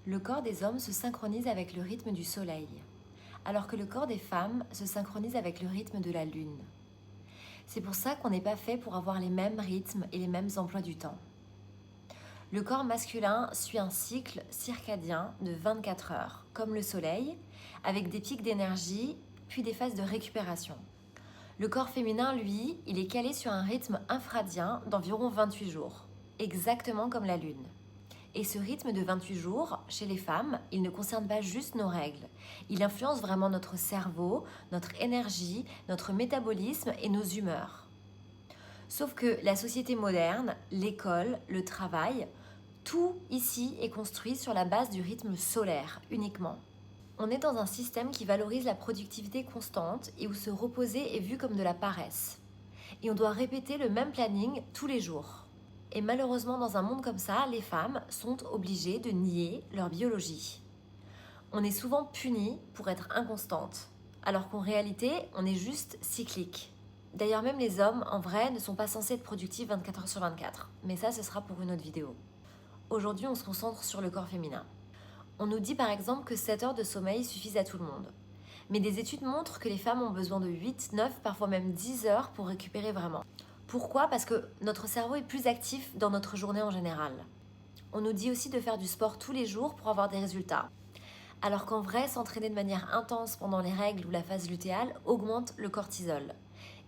Le corps des hommes se synchronise avec le rythme du soleil, alors que le corps des femmes se synchronise avec le rythme de la lune. C'est pour ça qu'on n'est pas fait pour avoir les mêmes rythmes et les mêmes emplois du temps. Le corps masculin suit un cycle circadien de 24 heures, comme le soleil, avec des pics d'énergie, puis des phases de récupération. Le corps féminin, lui, il est calé sur un rythme infradien d'environ 28 jours, exactement comme la lune. Et ce rythme de 28 jours, chez les femmes, il ne concerne pas juste nos règles. Il influence vraiment notre cerveau, notre énergie, notre métabolisme et nos humeurs. Sauf que la société moderne, l'école, le travail, tout ici est construit sur la base du rythme solaire uniquement. On est dans un système qui valorise la productivité constante et où se reposer est vu comme de la paresse. Et on doit répéter le même planning tous les jours. Et malheureusement, dans un monde comme ça, les femmes sont obligées de nier leur biologie. On est souvent puni pour être inconstante, alors qu'en réalité, on est juste cyclique. D'ailleurs, même les hommes, en vrai, ne sont pas censés être productifs 24 heures sur 24. Mais ça, ce sera pour une autre vidéo. Aujourd'hui, on se concentre sur le corps féminin. On nous dit par exemple que 7 heures de sommeil suffisent à tout le monde. Mais des études montrent que les femmes ont besoin de 8, 9, parfois même 10 heures pour récupérer vraiment. Pourquoi ? Parce que notre cerveau est plus actif dans notre journée en général. On nous dit aussi de faire du sport tous les jours pour avoir des résultats. Alors qu'en vrai, s'entraîner de manière intense pendant les règles ou la phase lutéale augmente le cortisol.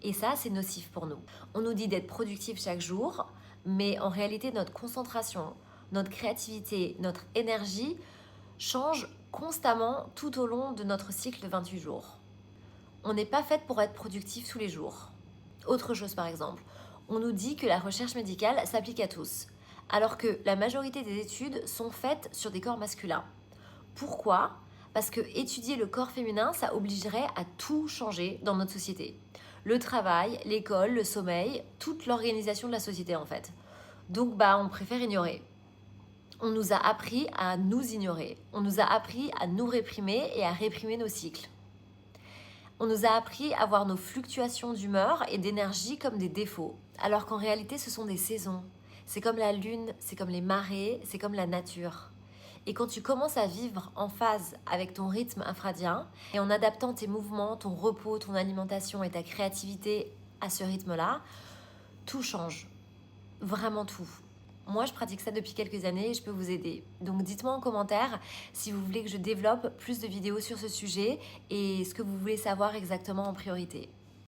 Et ça, c'est nocif pour nous. On nous dit d'être productif chaque jour, mais en réalité, notre concentration, notre créativité, notre énergie change constamment tout au long de notre cycle de 28 jours. On n'est pas faite pour être productif tous les jours. Autre chose par exemple, on nous dit que la recherche médicale s'applique à tous, alors que la majorité des études sont faites sur des corps masculins. Pourquoi ? Parce que étudier le corps féminin, ça obligerait à tout changer dans notre société. Le travail, l'école, le sommeil, toute l'organisation de la société en fait. Donc on préfère ignorer. On nous a appris à nous ignorer. On nous a appris à nous réprimer et à réprimer nos cycles. On nous a appris à voir nos fluctuations d'humeur et d'énergie comme des défauts, alors qu'en réalité ce sont des saisons. C'est comme la lune, c'est comme les marées, c'est comme la nature. Et quand tu commences à vivre en phase avec ton rythme infradien et en adaptant tes mouvements, ton repos, ton alimentation et ta créativité à ce rythme-là, tout change. Vraiment tout. Moi, je pratique ça depuis quelques années et je peux vous aider. Donc dites-moi en commentaire si vous voulez que je développe plus de vidéos sur ce sujet et ce que vous voulez savoir exactement en priorité.